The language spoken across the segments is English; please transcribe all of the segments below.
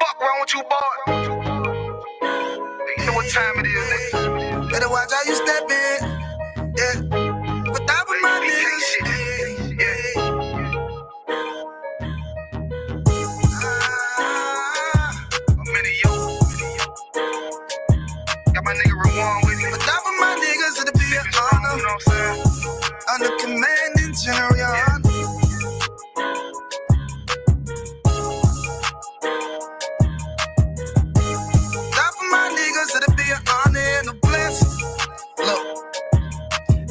Fuck wrong with you, boy? You know what time it is, nigga. Better watch how you step in. Yeah. But that was my niggas. Yeah. I'm in the yo. Got my nigga Rewan with me. But that was my niggas, it'll be an honor. You know what I'm saying? Under commanding general, your honor. That for my niggas, it'll be an honor and a blessing. Look,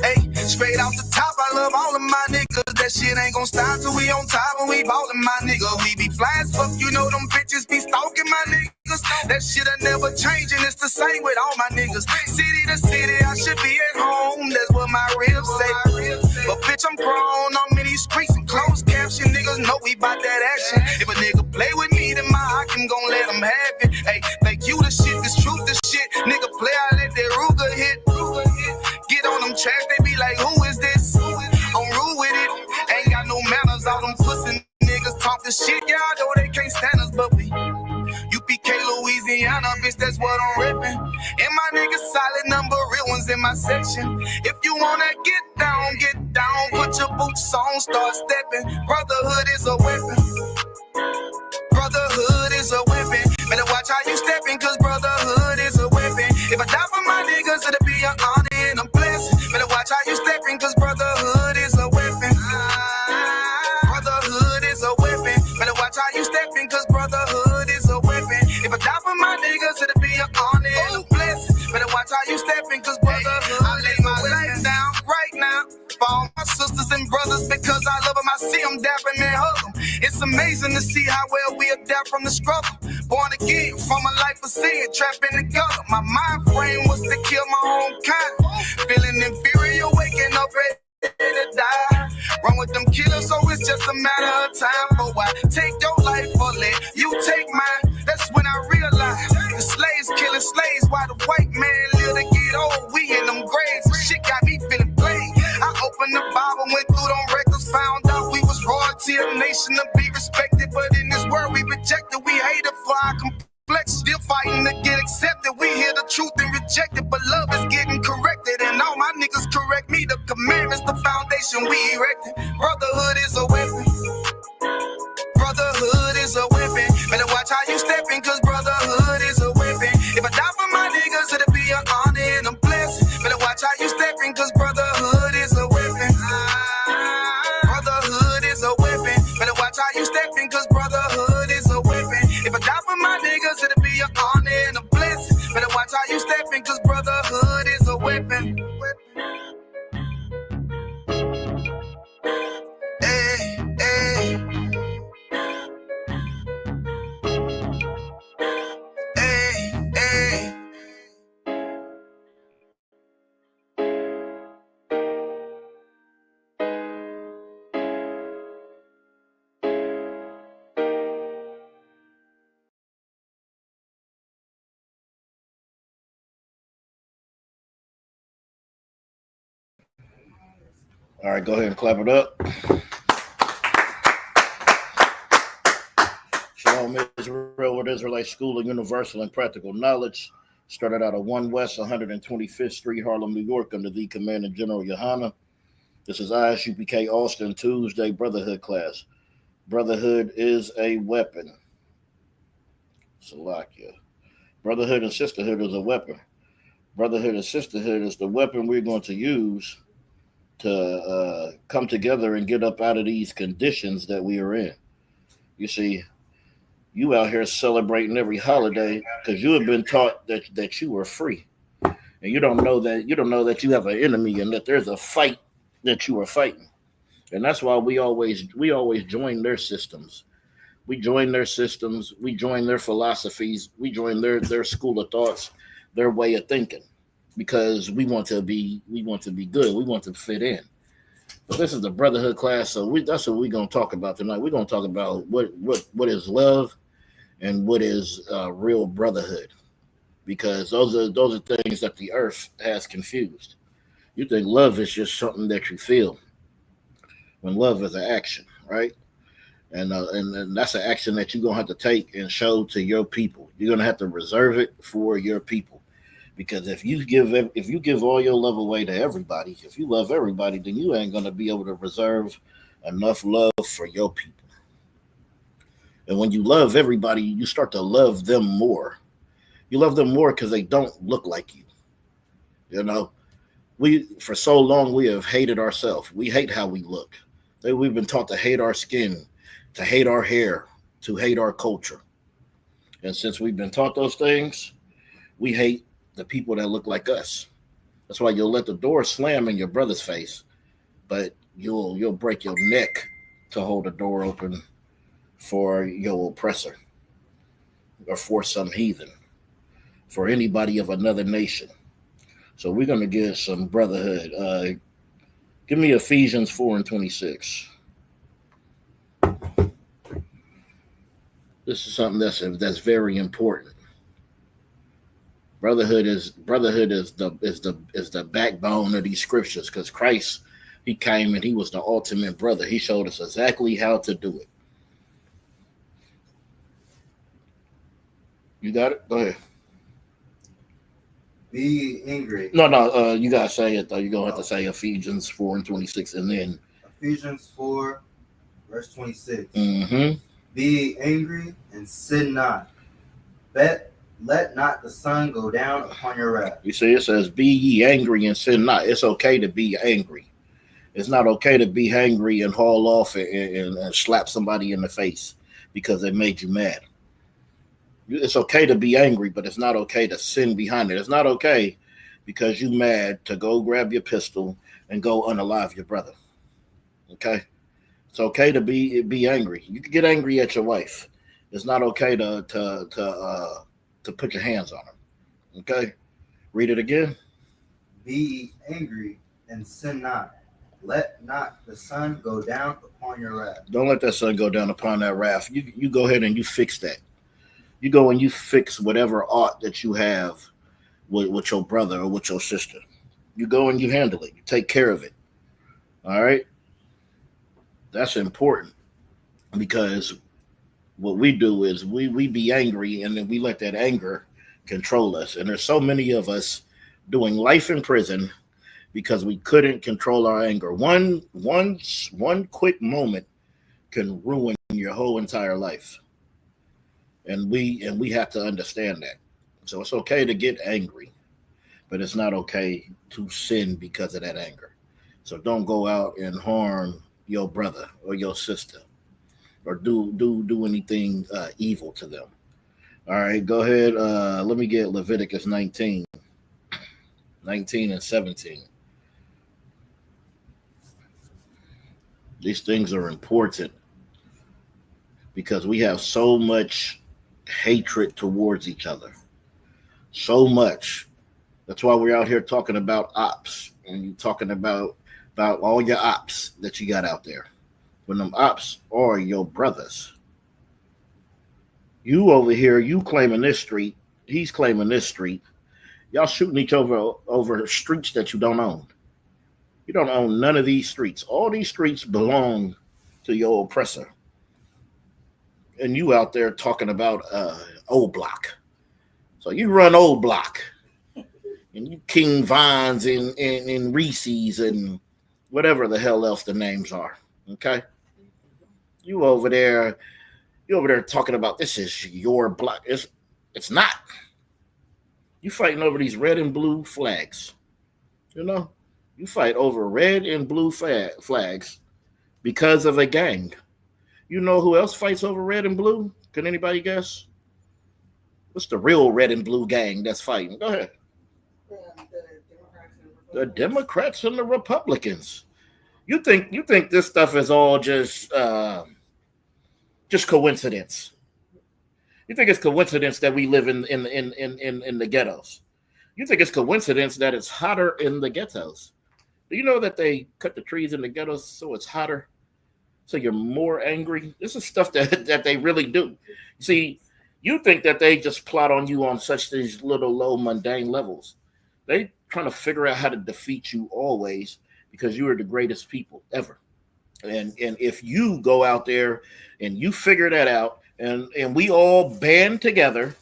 hey, straight off the top, I love all of my niggas. That shit ain't gon' stop till we on top and we ballin', my nigga. We be fly as fuck, you know them bitches be stalking my niggas. That shit'll never change and it's the same with all my niggas. City to city, I should be at home, that's what my ribs say. But bitch, I'm grown, I'm in these streets and closed caption. Niggas know we bout that action. If a nigga play with me, then my Hakim gon' let him have it. Hey, thank you the shit, this truth the shit. Nigga play, I let that Ruger hit. Get on them tracks, they be like, who is this? I'm rude with it, ain't got no manners. All them pussy niggas talk the shit, yeah, I know they can't stand us, but we UPK Louisiana, bitch, that's what I'm reppin'. And my niggas solid number, real ones in my section. If you wanna get down, put your boots on, start stepping. Brotherhood is a weapon. Brotherhood is a weapon. Better watch how you steppin', cause brotherhood is a weapon. If I die for my niggas, it'll be an honor and a blessing. Better watch how you steppin', cause brotherhood is a weapon. Brotherhood is a weapon. Better watch how you steppin', cause brotherhood is a weapon. If I die for my niggas, it'll be an honor and a blessing. Better watch how you steppin', cause brotherhood I lay my life down right now for all my sisters and brothers, because I love them. I see them dapping and hug them. It's amazing to see how well we adapt from the struggle. Born again from a life of sin, trapped in the gutter. My mind frame was to kill my own kind. Feeling inferior, waking up ready to die. Wrong with them killers, so it's just a matter of time. For I take your life or let you take mine. That's when I realized the slaves killing slaves while the white man live to get old. We in them graves, and shit got me feeling played. I opened the Bible, went through them records, found out we was royalty, a nation to be respected. But in this world we rejected, we hated for our complex. Still fighting to get accepted. We hear the truth and reject it, but love is getting corrected. And all my niggas correct me. The commandments, the foundation we erected. Brotherhood is a weapon. Brotherhood is a weapon. Better watch how you steppin', cause brotherhood is a weapon. If I die for my niggas, it'll be an honor and a blessing. Better watch how you steppin', cause brotherhood is a weapon. Brotherhood is a weapon. Better watch how you steppin', cause brotherhood is a weapon. If I die for my niggas, it'll be an honor and a blessing. Better watch how you steppin', cause brotherhood is a weapon. Hey, hey. Hey, hey. All right, go ahead and clap it up. Shalom Israel with Israelite School of Universal and Practical Knowledge. Started out at 1 West 125th Street, Harlem, New York, under the Command of General Yohana. This is Isupk Austn Tuesday Brotherhood class. Brotherhood is a weapon. Salakia. Brotherhood and sisterhood is a weapon. Brotherhood and sisterhood is the weapon we're going to use to come together and get up out of these conditions that we are in. You see, you out here celebrating every holiday because you have been taught that you are free, and you don't know that you have an enemy and that there's a fight that you are fighting. And that's why we always join their systems. We join their systems. We join their philosophies. We join their school of thoughts, their way of thinking, because we want to be good. We want to fit in. But this is the brotherhood class, so that's what we're going to talk about tonight. We're going to talk about what is love and what is real brotherhood, because those are things that the earth has confused. You think love is just something that you feel, when love is an action, right? And that's an action that you're gonna have to take and show to your people. You're gonna have to reserve it for your people, because if you give all your love away to everybody, if you love everybody, then you ain't gonna be able to reserve enough love for your people. And when you love everybody, you start to love them more. You love them more because they don't look like you. You know, we for so long we have hated ourselves. We hate how we look. We've been taught to hate our skin, to hate our hair, to hate our culture. And since we've been taught those things, we hate the people that look like us. That's why you'll let the door slam in your brother's face, but you'll break your neck to hold the door open for your oppressor, or for some heathen, for anybody of another nation. So we're gonna get some brotherhood. Give me Ephesians 4:26. This is something that's very important. Brotherhood is the backbone of these scriptures, because Christ, he came and he was the ultimate brother. He showed us exactly how to do it. You got it? Go ahead. Be angry. No, you gotta say it though. You're gonna have to say Ephesians 4:26, and then Ephesians 4, verse 26. mm-hmm. Be angry and sin not. Let not the sun go down upon your wrath. You see, it says, "Be ye angry and sin not." It's okay to be angry. It's not okay to be angry and haul off and slap somebody in the face because they made you mad. It's okay to be angry, but it's not okay to sin behind it. It's not okay because you mad to go grab your pistol and go unalive your brother. Okay? It's okay to be angry. You can get angry at your wife. It's not okay to put your hands on her. Okay? Read it again. Be angry and sin not. Let not the sun go down upon your wrath. Don't let that sun go down upon that wrath. You go ahead and you fix that. You go and you fix whatever ought that you have with your brother or with your sister. You go and you handle it. You take care of it. All right? That's important, because what we do is we be angry, and then we let that anger control us. And there's so many of us doing life in prison because we couldn't control our anger. One quick moment can ruin your whole entire life. And we have to understand that. So it's okay to get angry, but it's not okay to sin because of that anger. So don't go out and harm your brother or your sister, or do anything evil to them. All right, go ahead. Let me get Leviticus 19 and 17. These things are important because we have so much hatred towards each other. So much. That's why we're out here talking about ops, and you're talking about all your ops that you got out there. When them ops are your brothers. You over here, you claiming this street, he's claiming this street. Y'all shooting each other over streets that you don't own. You don't own none of these streets. All these streets belong to your oppressor. And you out there talking about old block. So you run old block, and you King Vines and Reese's and whatever the hell else the names are. Okay, you over there talking about this is your block. It's not. You fighting over these red and blue flags. You know, you fight over red and blue flags because of a gang. You know who else fights over red and blue? Can anybody guess? What's the real red and blue gang that's fighting? Go ahead. The Democrats and the Republicans. You think this stuff is all just coincidence? You think it's coincidence that we live in the ghettos? You think it's coincidence that it's hotter in the ghettos? Do you know that they cut the trees in the ghettos so it's hotter? So you're more angry? This is stuff that they really do. See, you think that they just plot on you on such these little low mundane levels. They trying to figure out how to defeat you always because you are the greatest people ever. And if you go out there and you figure that out and we all band together,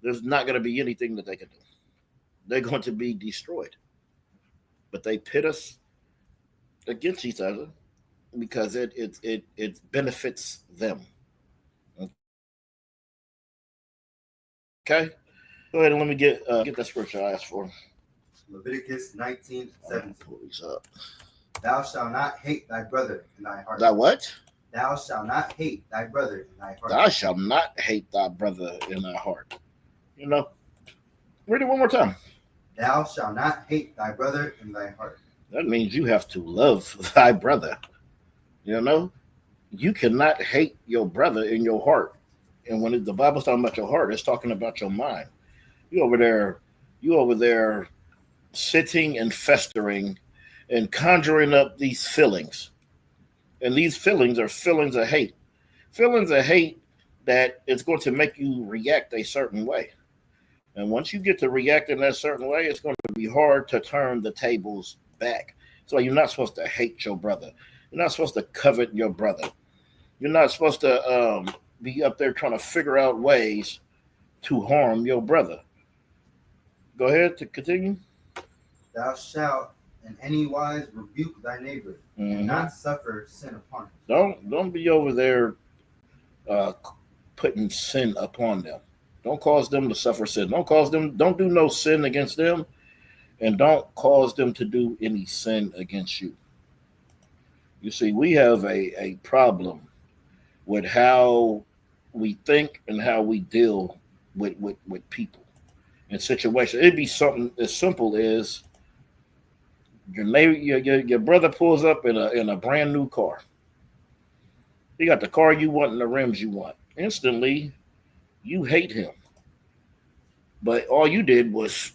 there's not going to be anything that they can do. They're going to be destroyed. But they pit us against each other because it benefits them. Okay? Go ahead and let me get that scripture I asked for. Leviticus 19:17. Pull these up. Thou shalt not hate thy brother in thy heart. Thou what? Thou shalt not hate thy brother in thy heart. Thou shalt not hate thy brother in thy heart. You know, read it one more time. Thou shalt not hate thy brother in thy heart. That means you have to love thy brother. You know, you cannot hate your brother in your heart. And when the Bible's talking about your heart, it's talking about your mind. You over there sitting and festering and conjuring up these feelings. And these feelings are feelings of hate. Feelings of hate that it's going to make you react a certain way. And once you get to react in that certain way, it's going to be hard to turn the tables back. So you're not supposed to hate your brother. You're not supposed to covet your brother. You're not supposed to be up there trying to figure out ways to harm your brother. Go ahead to continue. Thou shalt in any wise rebuke thy neighbor, and not suffer sin upon him. Don't be over there putting sin upon them. Don't cause them to suffer sin. Don't do no sin against them, and don't cause them to do any sin against you. You see, we have a problem with how we think and how we deal with people in situations. It'd be something as simple as your neighbor, your brother pulls up in a brand new car. He got the car you want and the rims you want. Instantly, you hate him. But all you did was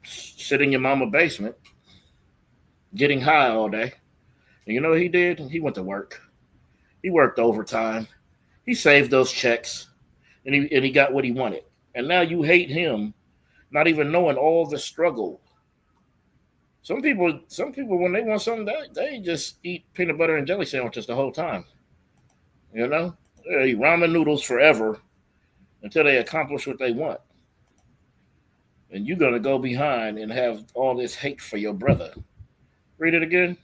sit in your mama's basement, getting high all day. And you know what he did? He went to work. He worked overtime. He saved those checks, and he got what he wanted. And now you hate him, not even knowing all the struggle. Some people, when they want something, they just eat peanut butter and jelly sandwiches the whole time. You know, they eat ramen noodles forever until they accomplish what they want. And you're gonna go behind and have all this hate for your brother. Read it again.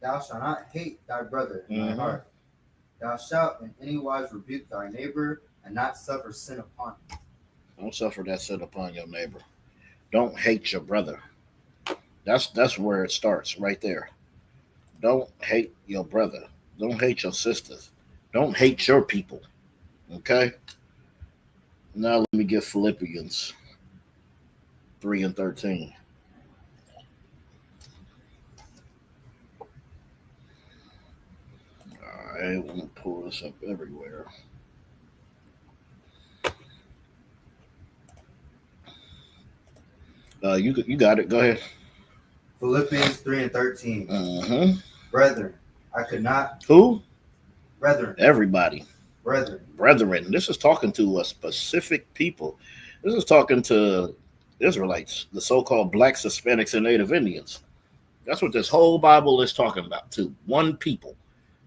Thou shalt not hate thy brother in thy heart. Thou shalt in any wise rebuke thy neighbor, and not suffer sin upon him. Don't suffer that sin upon your neighbor. Don't hate your brother. That's where it starts, right there. Don't hate your brother. Don't hate your sisters. Don't hate your people. Okay? Now let me get Philippians 3:13. All right, I'm going to pull this up everywhere. You got it. Go ahead. Philippians 3:13. Brethren, I could not. Who? Brethren. Everybody. Brethren. This is talking to a specific people. This is talking to Israelites, the so-called blacks, Hispanics, and Native Indians. That's what this whole Bible is talking about, to one people,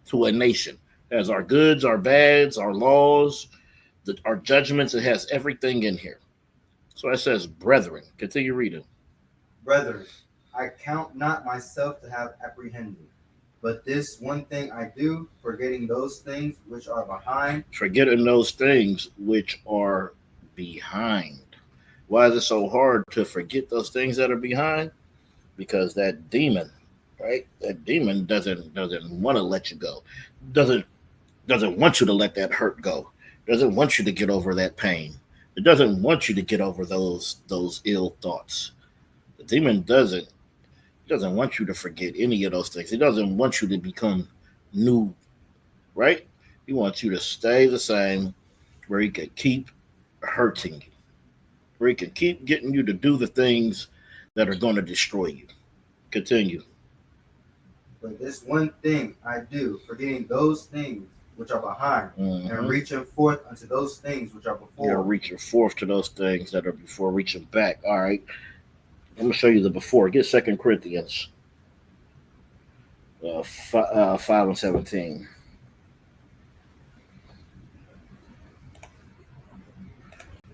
to a nation. It has our goods, our bads, our laws, our judgments. It has everything in here. So it says, brethren. Continue reading. Brethren, I count not myself to have apprehended, but this one thing I do, forgetting those things which are behind. Forgetting those things which are behind. Why is it so hard to forget those things that are behind? Because that demon, right? That demon doesn't want to let you go. Doesn't want you to let that hurt go. Doesn't want you to get over that pain. It doesn't want you to get over those ill thoughts. The demon doesn't want you to forget any of those things. He doesn't want you to become new, right? He wants you to stay the same, where he can keep hurting you, where he can keep getting you to do the things that are going to destroy you. Continue. But this one thing I do, forgetting those things which are behind, Mhm. and reaching forth unto those things which are before. You're reaching forth to those things that are before, reaching back. All right. I'm gonna show you the before. Get 2 Corinthians 5:17.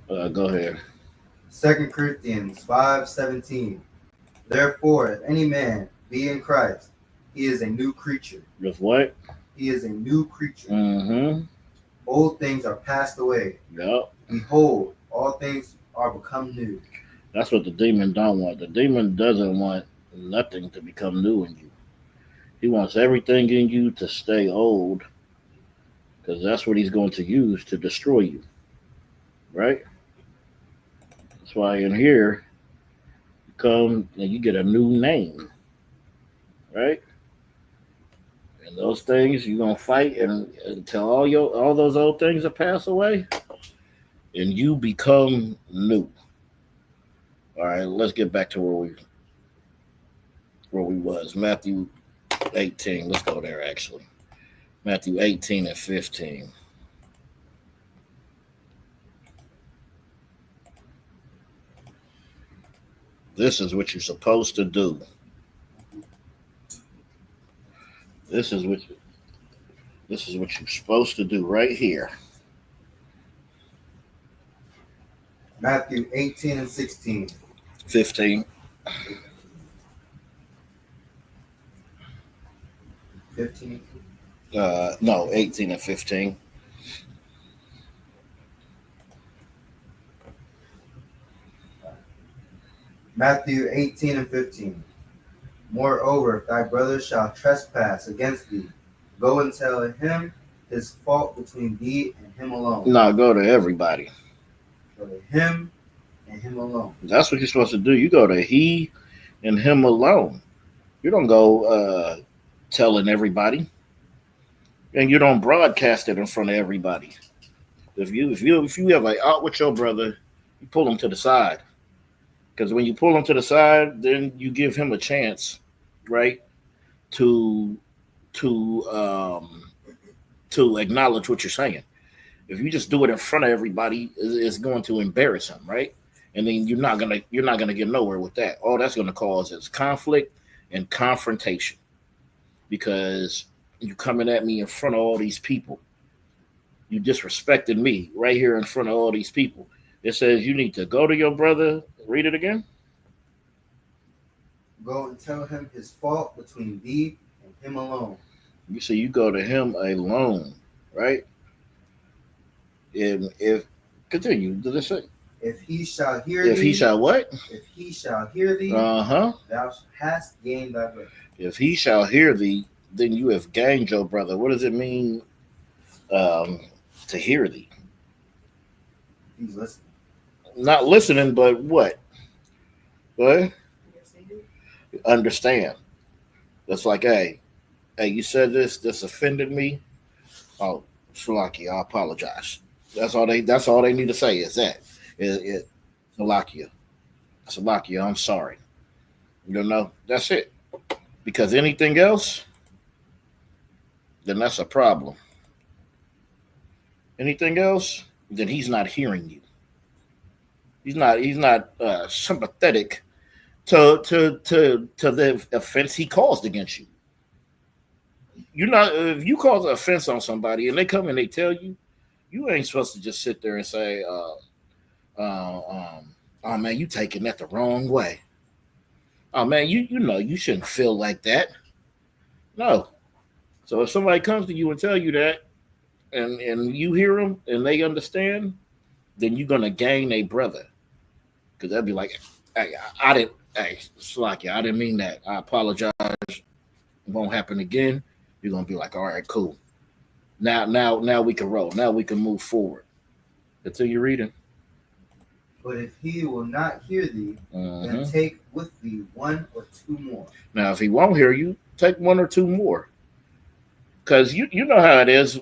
Go ahead. 2 Corinthians 5:17. Therefore, if any man be in Christ, he is a new creature. Just what? He is a new creature. Mm-hmm. Old things are passed away. Yep. Behold, all things are become new. That's what the demon don't want. The demon doesn't want nothing to become new in you. He wants everything in you to stay old, because that's what he's going to use to destroy you. Right? That's why in here you come and you get a new name. Right? And those things you're gonna fight until all those old things are pass away, and you become new. All right, let's get back to where we was. Matthew 18. Let's go there actually. Matthew 18 and 15. This is what you're supposed to do. This is what you're supposed to do right here. Matthew 18 and 16. 15. 15. No, 18 and 15. Matthew 18 and 15. Moreover, if thy brother shall trespass against thee, go and tell him his fault between thee and him alone. No, go to everybody. Go to him and him alone. That's what you're supposed to do. You go to he and him alone. You don't go telling everybody, and you don't broadcast it in front of everybody. If you have a out with your brother, you pull him to the side, because when you pull him to the side, then you give him a chance, right, to acknowledge what you're saying. If you just do it in front of everybody, it's going to embarrass him, right? And then you're not gonna get nowhere with that. All that's gonna cause is conflict and confrontation, because you coming at me in front of all these people. You disrespected me right here in front of all these people. It says you need to go to your brother. Read it again. Go and tell him his fault between thee and him alone. You say you go to him alone, right? And if continue, does it say? If he shall hear thee. If he shall what? If he shall hear thee, thou hast gained thy brother. If he shall hear thee, then you have gained your brother. What does it mean to hear thee? He's listening. Not listening, but what? What? Understand. That's like, hey, you said this offended me. Oh, Salakia, I apologize. That's all they need to say is that. Salakia, I'm sorry. You know, that's it. Because anything else, then that's a problem. Anything else, then he's not hearing you. He's not sympathetic to the offense he caused against you. You're not, if you cause an offense on somebody and they come and they tell you, you ain't supposed to just sit there and say, oh man, you taking that the wrong way. Oh man, you know you shouldn't feel like that. No. So if somebody comes to you and tell you that, and you hear them and they understand, then you're gonna gain a brother, because they'll be like, hey, Slacky, I didn't mean that. I apologize. It won't happen again. You're gonna be like, all right, cool. Now we can roll. Now we can move forward. Until you're reading. But if he will not hear thee, then take with thee one or two more. Now, if he won't hear you, take one or two more. Because you know how it is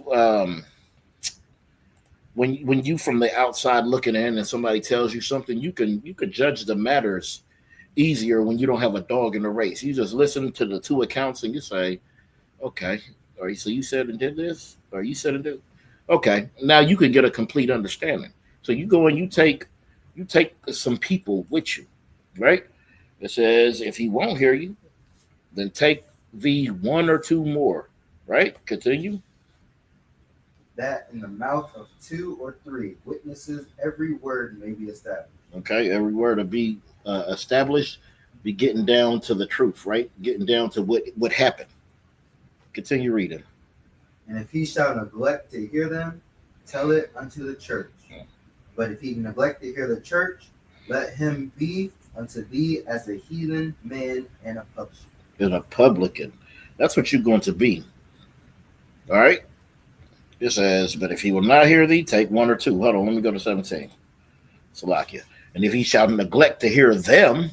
when you from the outside looking in and somebody tells you something, you can judge the matters easier when you don't have a dog in the race. You just listen to the two accounts and you say, okay, Or so you said and did this, or you said and did. Okay, now you can get a complete understanding. So you go and you take some people with you, right? It says if he won't hear you, then take the one or two more, right? Continue. That in the mouth of two or three witnesses every word may be established. Okay, every word to be established, be getting down to the truth, right? Getting down to what happened. Continue reading. And if he shall neglect to hear them, tell it unto the church. But if he neglect to hear the church, let him be unto thee as a heathen man and a publican. And a publican. That's what you're going to be. All right. It says, but if he will not hear thee, take one or two. Hold on, let me go to 17. Salakia. And if he shall neglect to hear them,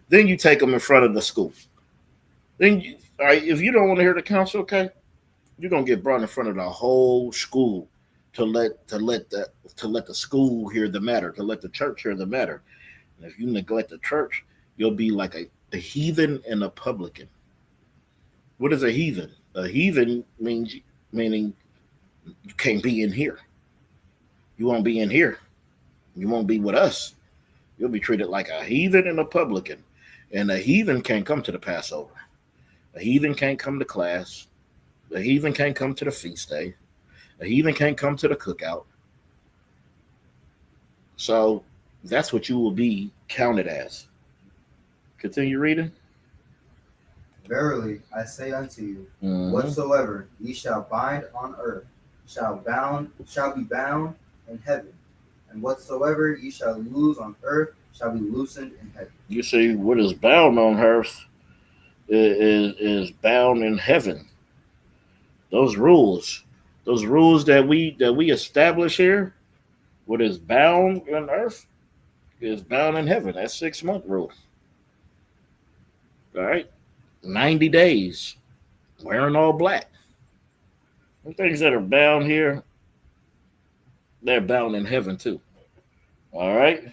then you take them in front of the school. Then, all right, if you don't want to hear the counsel, okay, you're gonna get brought in front of the whole school to let the school hear the matter, to let the church hear the matter. And if you neglect the church, you'll be like a heathen and a publican. What is a heathen? A heathen meaning you can't be in here. You won't be in here. You won't be with us. You'll be treated like a heathen and a publican. And a heathen can't come to the Passover. A heathen can't come to class. A heathen can't come to the feast day. A heathen can't come to the cookout. So that's what you will be counted as. Continue reading. Verily, I say unto you, Mhm. whatsoever ye shall bind on earth shall be bound in heaven, and whatsoever ye shall loose on earth shall be loosened in heaven. You see, what is bound on earth is bound in heaven. Those rules that we establish here, what is bound on earth is bound in heaven. That's 6-month rule. All right, 90 days wearing all black. The things that are bound here, they're bound in heaven too. All right.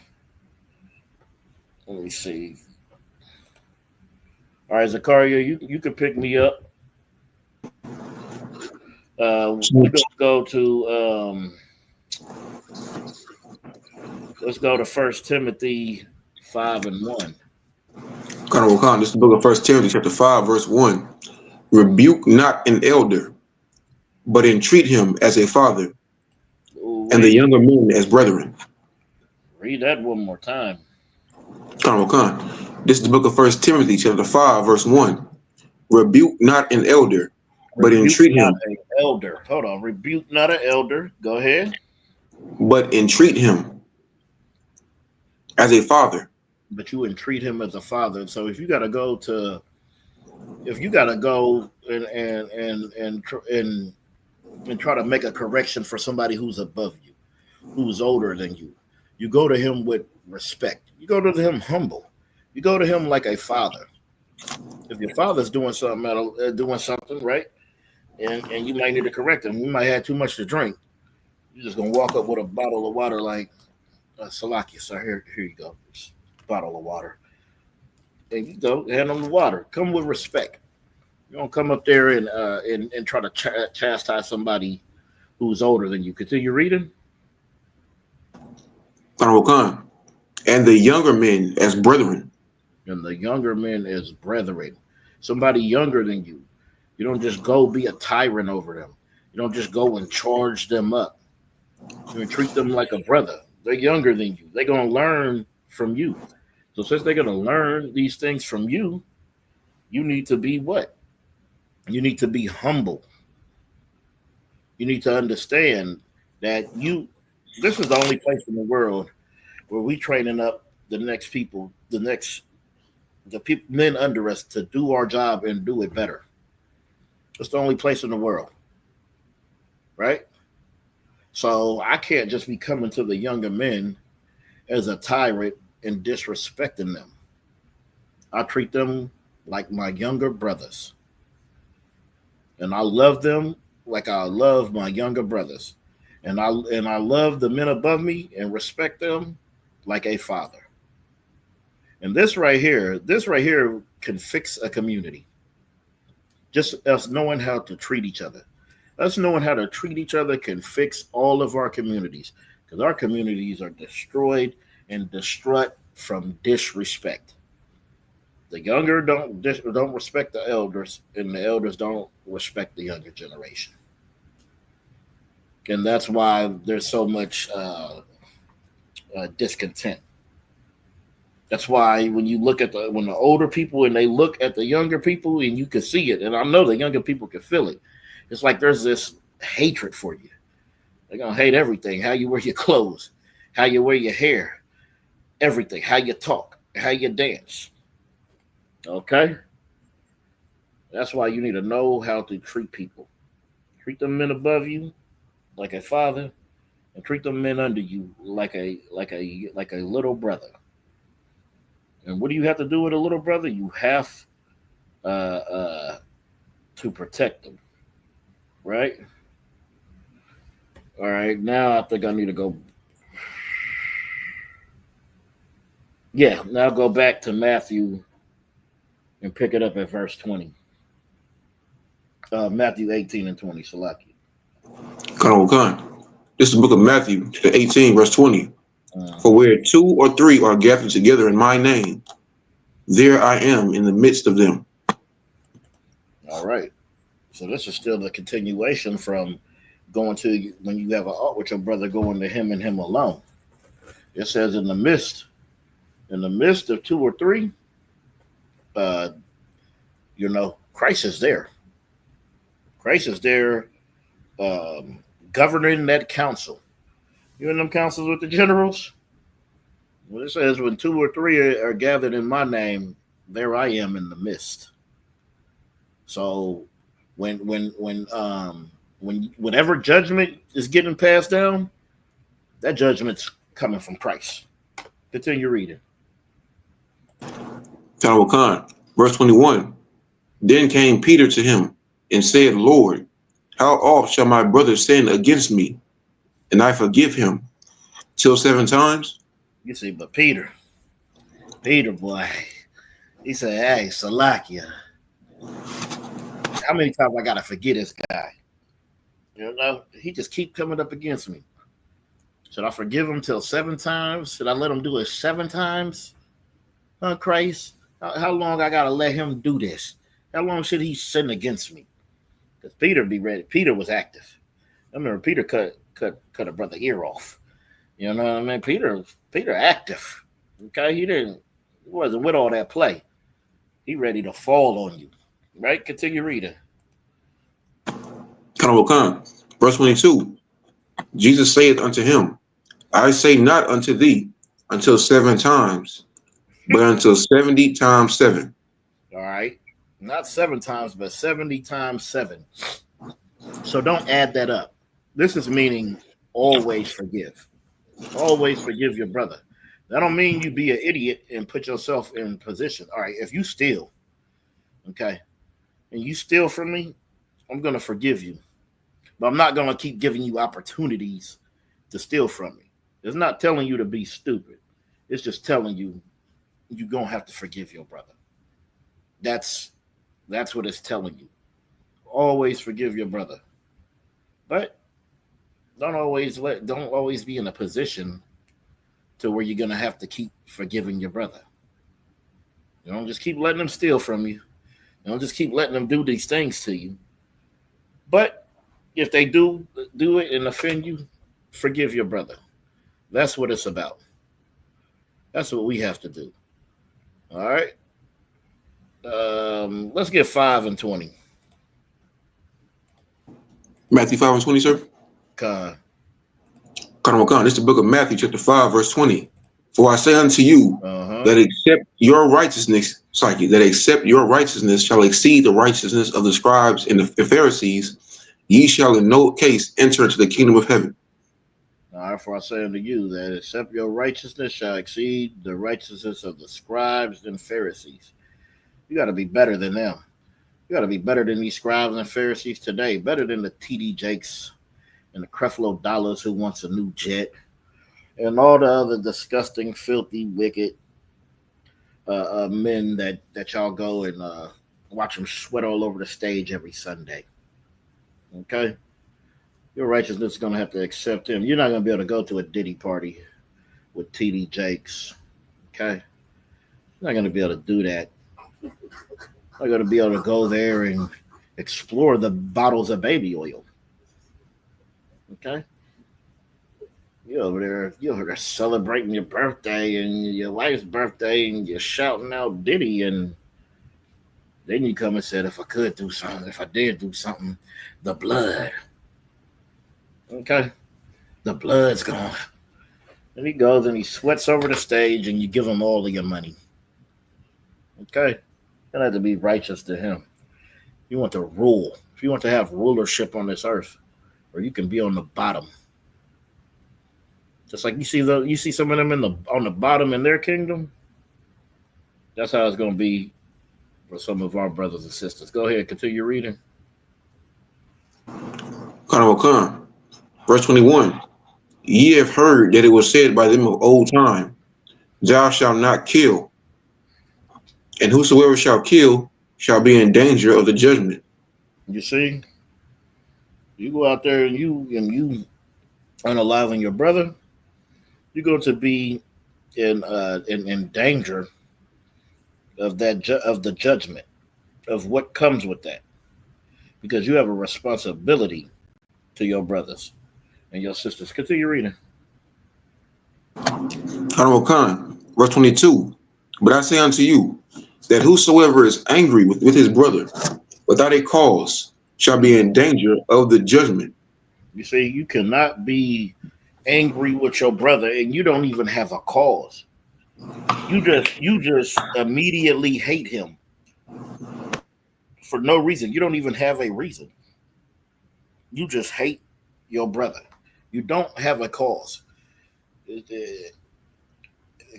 Let me see. All right, Zakaria, you can pick me up. We're gonna go to let's go to 1 Timothy 5:1. This is the book of 1 Timothy chapter 5, verse 1. Rebuke not an elder, but entreat him as a father, and the younger men as brethren. Read that one more time. This is the book of 1 Timothy chapter 5, verse 1. Rebuke not an elder, but entreat him. An elder. Hold on. Rebuke not an elder. Go ahead. But entreat him as a father. But you entreat him as a father. So if you got to go and try to make a correction for somebody who's above you, who's older than you, you go to him with respect. You go to him humble. You go to him like a father. If your father's doing something right, and you might need to correct him, you might have too much to drink. You're just gonna walk up with a bottle of water like, Salakia, sir, here you go, just bottle of water, and you go hand him the water. Come with respect. You don't come up there and try to chastise somebody who's older than you. Continue reading. And the younger men as brethren. And the younger men as brethren. Somebody younger than you. You don't just go be a tyrant over them. You don't just go and charge them up. You treat them like a brother. They're younger than you. They're going to learn from you. So since they're going to learn these things from you, you need to be what? You need to be humble. You need to understand that this is the only place in the world where we training up the next people, men under us to do our job and do it better. It's the only place in the world, right? So I can't just be coming to the younger men as a tyrant and disrespecting them. I treat them like my younger brothers. And I love them like I love my younger brothers. And I love the men above me and respect them like a father. And this right here can fix a community. Just us knowing how to treat each other. Us knowing how to treat each other can fix all of our communities, because our communities are destroyed and distraught from disrespect. The younger don't respect the elders, and the elders don't respect the younger generation, and that's why there's so much discontent. That's why when you look at when the older people and they look at the younger people, and you can see it, and I know the younger people can feel it. It's like there's this hatred for you. They're gonna hate everything: how you wear your clothes, how you wear your hair, everything, how you talk, how you dance. Okay, that's why you need to know how to treat people. Treat the men above you like a father, and treat the men under you like a little brother. And what do you have to do with a little brother? You have uh, uh, to protect them, right? All right. Now I think I need to go. Yeah. Now go back to Matthew and pick it up at verse 20. Matthew 18 and 20. Salaki. Khan. This is the book of Matthew, chapter 18, verse 20. For where 2 or 3 are gathered together in my name, there I am in the midst of them. All right. So this is still the continuation from going to when you have an art with your brother, going to him and him alone. It says in the midst of 2 or 3, Christ is there. Christ is there, governing that council. You in them councils with the generals? Well, it says when 2 or 3 are gathered in my name, there I am in the midst. So whenever judgment is getting passed down, that judgment's coming from Christ. Continue reading. Khan. Verse 21. Then came Peter to him and said, Lord, how oft shall my brother sin against me, and I forgive him? Till 7 times? You see, but Peter, boy, he said, hey, Salakia, how many times I got to forget this guy? He just keep coming up against me. Should I forgive him till 7 times? Should I let him do it 7 times? Christ, how long I got to let him do this? How long should he sin against me? Because Peter be ready. Peter was active. I remember Peter cut a brother ear off. You know what I mean? Peter active. Okay, he wasn't with all that play. He ready to fall on you. Right? Continue reading. Khan. Verse 22. Jesus saith unto him, I say not unto thee until 7 times, but until 70 times 7. All right. Not 7 times, but 70 times 7. So don't add that up. This is meaning always forgive. Always forgive your brother. That don't mean you be an idiot and put yourself in position. All right, if you steal, okay, and you steal from me, I'm going to forgive you. But I'm not going to keep giving you opportunities to steal from me. It's not telling you to be stupid. It's just telling you you're going to have to forgive your brother. That's what it's telling you. Always forgive your brother. But don't always be in a position to where you're going to have to keep forgiving your brother. You don't just keep letting them steal from you. You don't just keep letting them do these things to you. But if they do it and offend you, forgive your brother. That's what it's about. That's what we have to do. All right. Let's get 5 and 20. Matthew 5 and 20, sir? Khan. This is the book of Matthew, chapter 5, verse 20. For I say unto you that except your righteousness shall exceed the righteousness of the scribes and the Pharisees, ye shall in no case enter into the kingdom of heaven. All right, for I say unto you that except your righteousness shall exceed the righteousness of the scribes and Pharisees. You got to be better than them. You got to be better than these scribes and Pharisees today. Better than the TD Jakes and the Creflo Dollars who wants a new jet, and all the other disgusting, filthy, wicked men that y'all go watch them sweat all over the stage every Sunday. Okay? Your righteousness is going to have to accept him. You're not going to be able to go to a Diddy party with TD Jakes. Okay? You're not going to be able to do that. You're not going to be able to go there and explore the bottles of baby oil. Okay? You're over there celebrating your birthday and your wife's birthday, and you're shouting out Diddy, and then you come and said, if I did do something, the blood. Okay? The blood's gone. And he goes and he sweats over the stage, and you give him all of your money. Okay? You have to be righteous to him. You want to rule. If you want to have rulership on this earth, or you can be on the bottom. Just like you see some of them on the bottom in their kingdom. That's how it's going to be for some of our brothers and sisters. Go ahead, continue reading. Verse 21. Ye have heard that it was said by them of old time, thou shalt not kill, and whosoever shall kill shall be in danger of the judgment. You see, you go out there and you unaliving your brother, you're going to be in danger of the judgment of what comes with that, because you have a responsibility to your brothers and your sisters. Continue reading. Verse 22. But I say unto you that whosoever is angry with his brother without a cause shall be in danger of the judgment. You see, you cannot be angry with your brother and you don't even have a cause. You just immediately hate him for no reason. You don't even have a reason. You just hate your brother. You don't have a cause.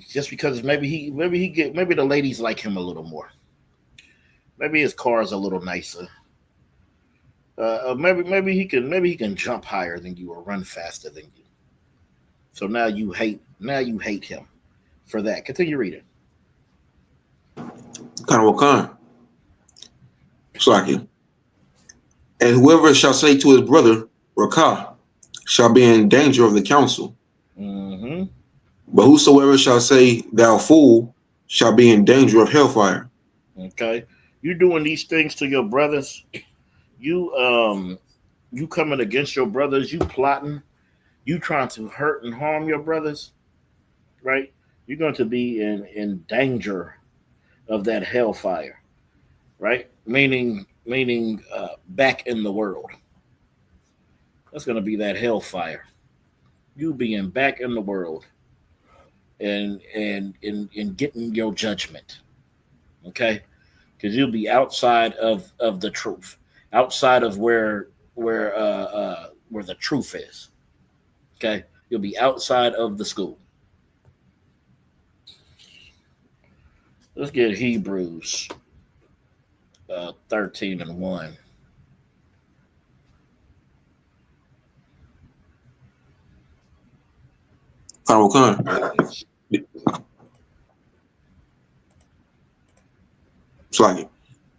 Just because maybe the ladies like him a little more. Maybe his car is a little nicer. Maybe he can jump higher than you or run faster than you. So now you hate him for that. Continue reading. Slaki. And whoever shall say to his brother, Rakah, shall be in danger of the council. Mm-hmm. But whosoever shall say, thou fool, shall be in danger of hellfire. Okay. You doing these things to your brothers. You coming against your brothers. You plotting. You trying to hurt and harm your brothers. Right? You're going to be in danger of that hellfire. Right? Meaning back in the world. That's going to be that hellfire. You being back in the world and getting your judgment. Okay? Because you'll be outside of the truth. Outside of where the truth is. Okay? You'll be outside of the school. Let's get Hebrews 13:1.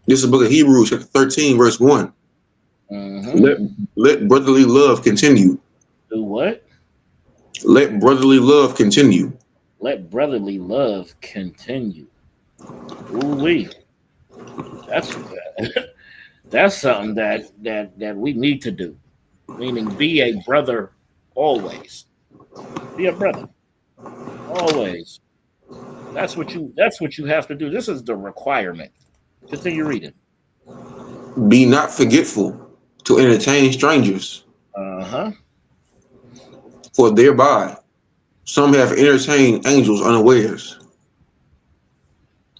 This is the book of Hebrews, chapter 13, verse 1. Mm-hmm. Let brotherly love continue. Do what? Let brotherly love continue. Let brotherly love continue. Ooh-wee. That's something that we need to do. Meaning, be a brother always. Be a brother always. That's what you have to do. This is the requirement. Continue reading. Be not forgetful to entertain strangers. Uh-huh. For thereby some have entertained angels unawares.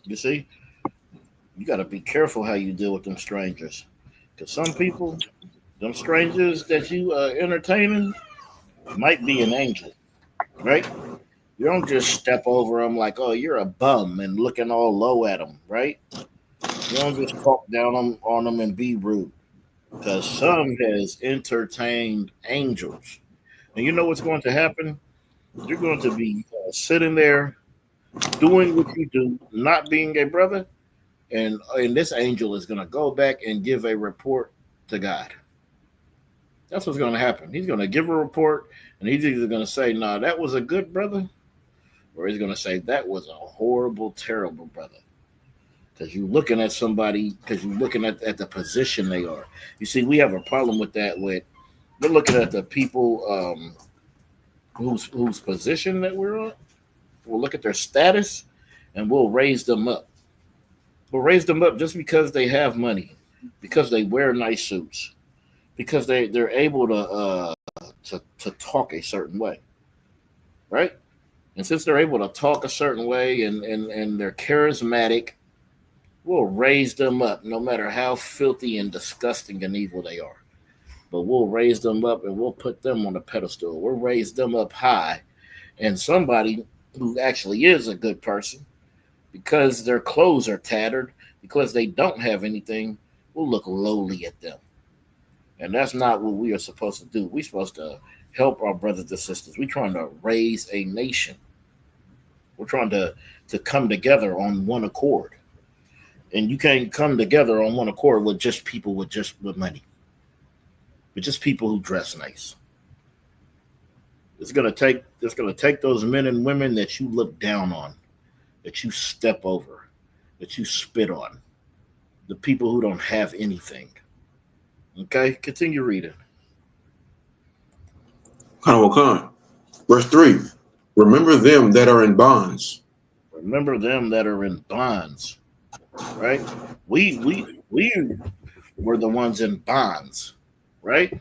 You see, you got to be careful how you deal with them strangers, because some people, them strangers that you entertaining, might be an angel, right? You don't just step over them like, oh, you're a bum and looking all low at them, right? You don't just talk down on them and be rude, because some has entertained angels. And you know what's going to happen? You're going to be sitting there doing what you do, not being a brother, and this angel is going to go back and give a report to God. That's what's going to happen. He's going to give a report, and he's either going to say, "No, that was a good brother," or he's going to say, "That was a horrible, terrible brother." Because you're looking at somebody, because you're looking at the position they are. You see, we have a problem with that. We're looking at the people whose position that we're on. We'll look at their status, and we'll raise them up. We'll raise them up just because they have money, because they wear nice suits, because they're able to talk a certain way, right? And since they're able to talk a certain way and they're charismatic, we'll raise them up no matter how filthy and disgusting and evil they are. But we'll raise them up and we'll put them on a pedestal. We'll raise them up high. And somebody who actually is a good person, because their clothes are tattered, because they don't have anything, will look lowly at them. And that's not what we are supposed to do. We're supposed to help our brothers and sisters. We're trying to raise a nation. We're trying to come together on one accord. And you can't come together on one accord with just people with money. With just people who dress nice. It's gonna take those men and women that you look down on, that you step over, that you spit on. The people who don't have anything. Okay, continue reading. Khan. Verse 3. Remember them that are in bonds. Remember them that are in bonds. Right? We were the ones in bonds, right?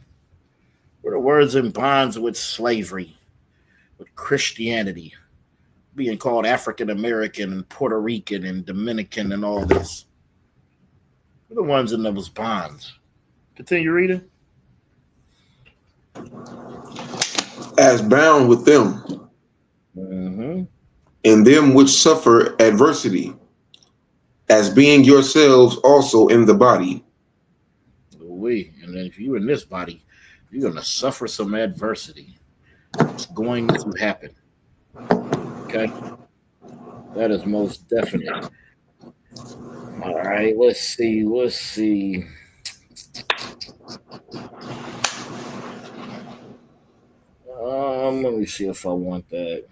We're the words in bonds with slavery, with Christianity, being called African American and Puerto Rican and Dominican and all this. We're the ones in those bonds. Continue reading. As bound with them, and them which suffer adversity, as being yourselves also in the body. And then if you're in this body, you're going to suffer some adversity. It's going to happen. Okay? That is most definite. All right, let's see. Let me see if I want that.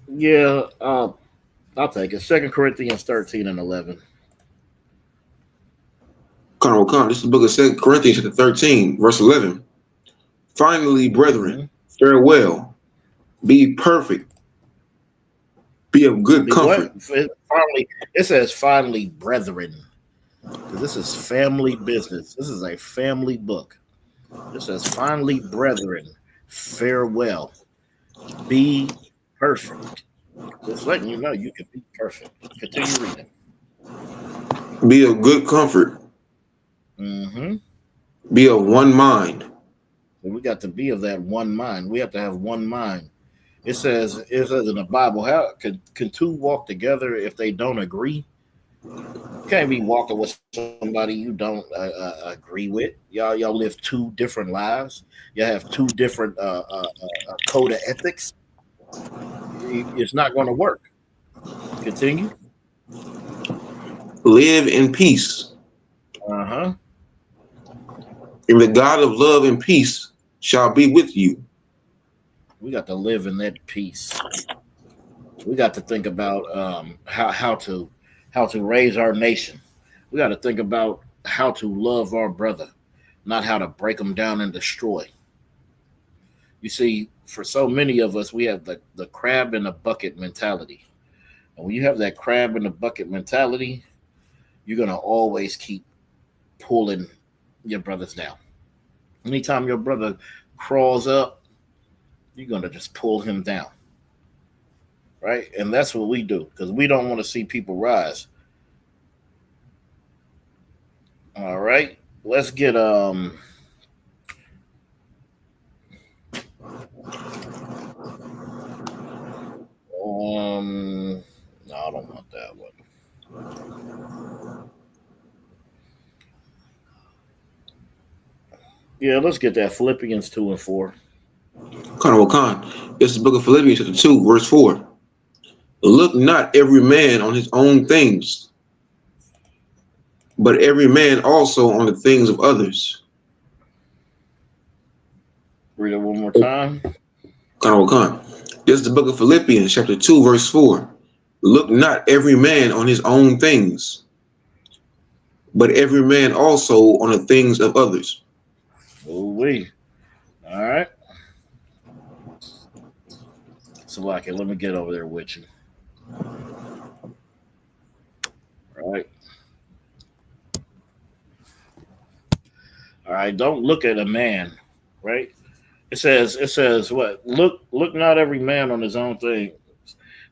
Yeah, I'll take it. 2 Corinthians 13 and 11. This is the book of 2 Corinthians chapter 13, verse 11. Finally, brethren, farewell. Be perfect. Be of good comfort. Finally, it says finally, brethren. Because this is family business. This is a family book. It says finally, brethren, farewell. Be perfect. Just letting you know you can be perfect. Continue reading. Be of good comfort. Be of one mind. We got to be of that one mind. We have to have one mind. It says in the Bible, how can two walk together if they don't agree? You can't be walking with somebody you don't agree with. Y'all live two different lives. You have two different code of ethics. It's not going to work. Continue. Live in peace. And the God of love and peace shall be with you. We got to live in that peace. We got to think about how to raise our nation. We got to think about how to love our brother, not how to break them down and destroy. You see, for so many of us, we have the crab in the bucket mentality. And when you have that crab in the bucket mentality, you're going to always keep pulling your brothers down. Anytime your brother crawls up, you're going to just pull him down. Right? And that's what we do, because we don't want to see people rise. All right. Let's get no, I don't want that one. Yeah, let's get that Philippians 2 and 4. Khan. It's the book of Philippians, chapter 2, verse 4. Look not every man on his own things, but every man also on the things of others. Read it one more time. Khan. This is the book of Philippians, chapter 2, verse 4. Look not every man on his own things, but every man also on the things of others. Ooh-wee. All right. So, like, let me get over there with you. All right. All right. Don't look at a man, right? It says what? Look not every man on his own things,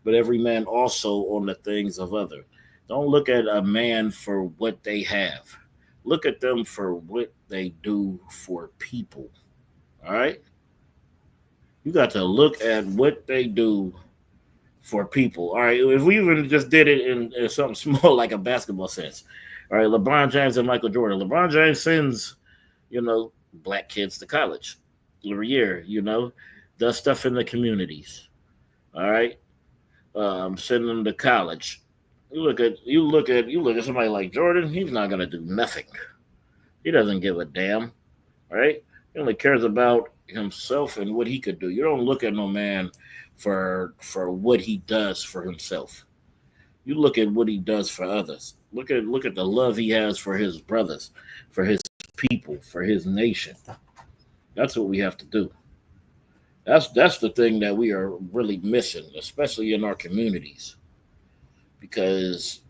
but every man also on the things of other. Don't look at a man for what they have. Look at them for what they do for people. All right? You got to look at what they do for people. All right. If we even just did it in something small like a basketball sense. All right. LeBron James and Michael Jordan. LeBron James sends, black kids to college every year, does stuff in the communities. All right. Send them to college. You look at somebody like Jordan, he's not gonna do nothing. He doesn't give a damn. All right. He only cares about himself and what he could do. You don't look at no man for what he does for himself. You look at what he does for others. Look at the love he has for his brothers, for his people, for his nation. That's what we have to do. That's the thing that we are really missing, especially in our communities, because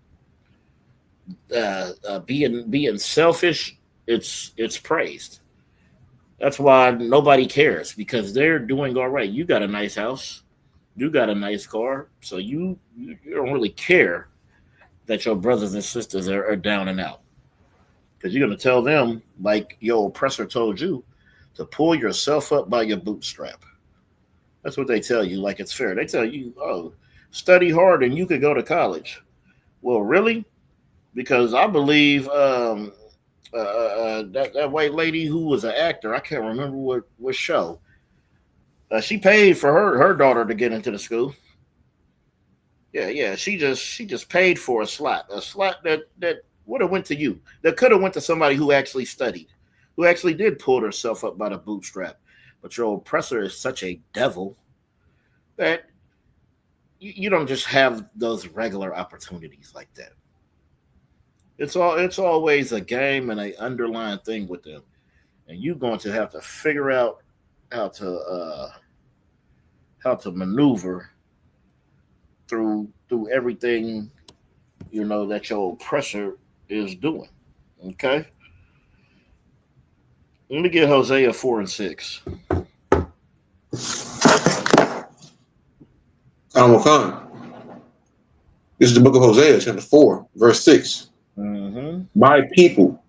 being selfish, it's praised. That's why nobody cares, because they're doing all right. You got a nice house, you got a nice car, so you don't really care that your brothers and sisters are down and out, because you're gonna tell them, like your oppressor told you, to pull yourself up by your bootstrap. That's what they tell you, like it's fair. They tell you, oh, study hard and you could go to college. Well, really? Because I believe that white lady who was an actor, I can't remember what show. She paid for her daughter to get into the school. Yeah. She just paid for a slot that would have went to you. That could have went to somebody who actually studied, who actually did pull herself up by the bootstrap. But your oppressor is such a devil that you don't just have those regular opportunities like that. It's always a game and an underlying thing with them, and you're going to have to figure out how to maneuver through everything that your oppressor is doing. Okay, let me get Hosea 4:6. Khan. This is the book of Hosea, chapter 4, verse 6. Mm-hmm. My people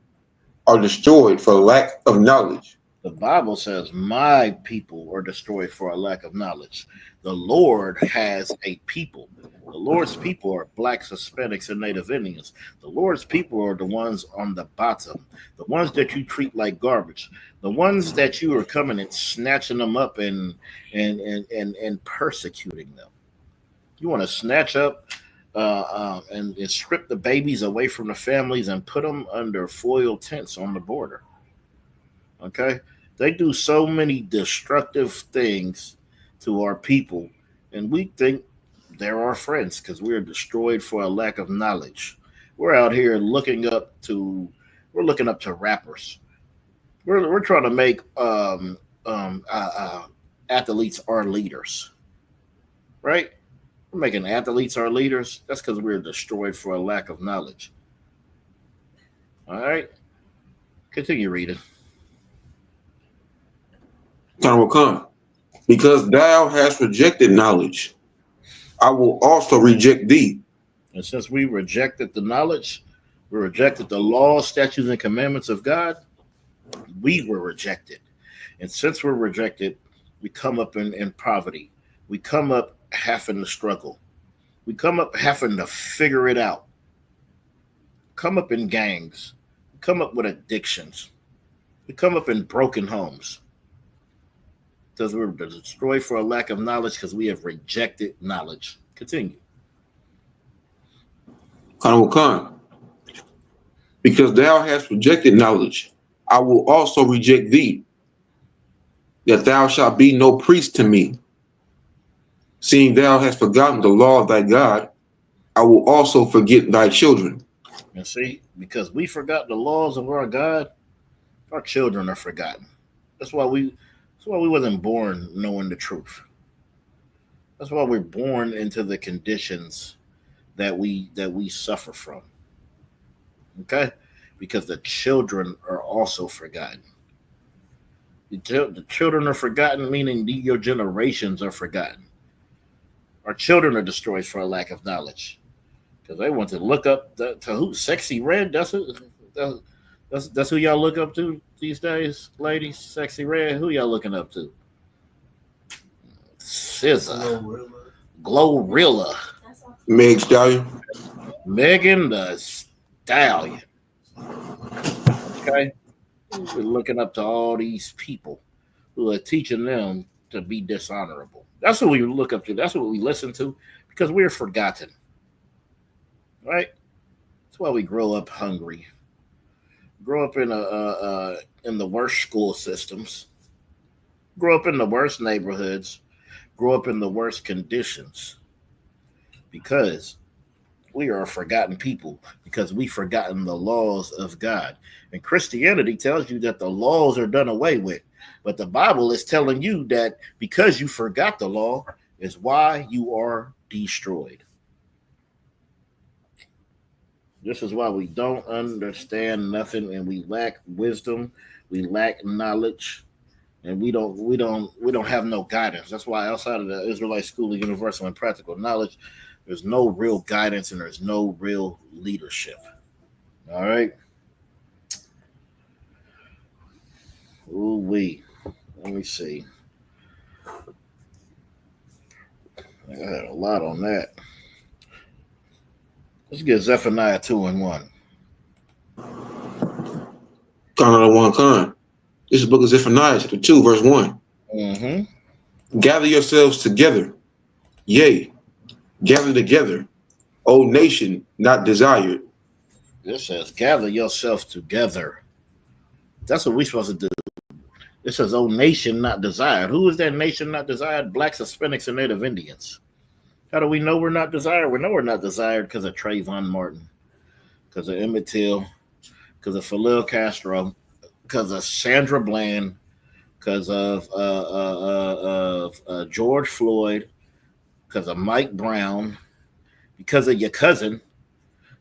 are destroyed for lack of knowledge. The Bible says, my people are destroyed for a lack of knowledge. The Lord has a people. The Lord's people are blacks, Hispanics, and Native Indians. The Lord's people are the ones on the bottom, the ones that you treat like garbage, the ones that you are coming and snatching them up and persecuting them. You want to snatch up and strip the babies away from the families and put them under foil tents on the border. Okay? They do so many destructive things to our people, and we think they're our friends because we're destroyed for a lack of knowledge. We're out here looking up to rappers. We're trying to make athletes our leaders, right? We're making athletes our leaders. That's because we're destroyed for a lack of knowledge. All right, continue reading. Khan. Because thou hast rejected knowledge, I will also reject thee. And since we rejected the knowledge, we rejected the laws, statutes, and commandments of God, we were rejected. And since we're rejected, we come up in poverty. We come up having to struggle. We come up having to figure it out. Come up in gangs. Come up with addictions. We come up in broken homes. Because we're destroyed for a lack of knowledge, because we have rejected knowledge. Continue. Khan, because thou hast rejected knowledge, I will also reject thee, that thou shalt be no priest to me. Seeing thou hast forgotten the law of thy God, I will also forget thy children. And see, because we forgot the laws of our God, our children are forgotten. That's why we wasn't born knowing the truth. That's why we're born into the conditions that we suffer from. Okay? Because the children are also forgotten. The children are forgotten, meaning your generations are forgotten. Our children are destroyed for a lack of knowledge, because they want to look up to who? Sexy Red. That's who y'all look up to these days, ladies. Sexy Red. Who y'all looking up to? SZA, Glorilla, Meg Stallion. Megan the Stallion. Okay, we're looking up to all these people who are teaching them to be dishonorable. That's what we look up to. That's what we listen to, because we're forgotten. Right? That's why we grow up hungry. Grow up in the worst school systems. Grow up in the worst neighborhoods. Grow up in the worst conditions. Because we are a forgotten people, because we've forgotten the laws of God. And Christianity tells you that the laws are done away with. But the Bible is telling you that because you forgot the law is why you are destroyed. This is why we don't understand nothing, and we lack wisdom, we lack knowledge, and we don't have no guidance. That's why outside of the Israelite School of Universal and Practical Knowledge, there's no real guidance and there's no real leadership. All right. Ooh-wee. Let me see. I had a lot on that. Let's get Zephaniah 2:1. Khan. This is the book of Zephaniah, chapter 2, verse 1. Mm-hmm. Gather yourselves together. Yea, gather together, O nation not desired. It says, gather yourself together. That's what we're supposed to do. It says, oh, nation not desired. Who is that nation not desired? Blacks, Hispanics, and Native Indians. How do we know we're not desired? We know we're not desired because of Trayvon Martin, because of Emmett Till, because of Fidel Castro, because of Sandra Bland, because of George Floyd, because of Mike Brown, because of your cousin,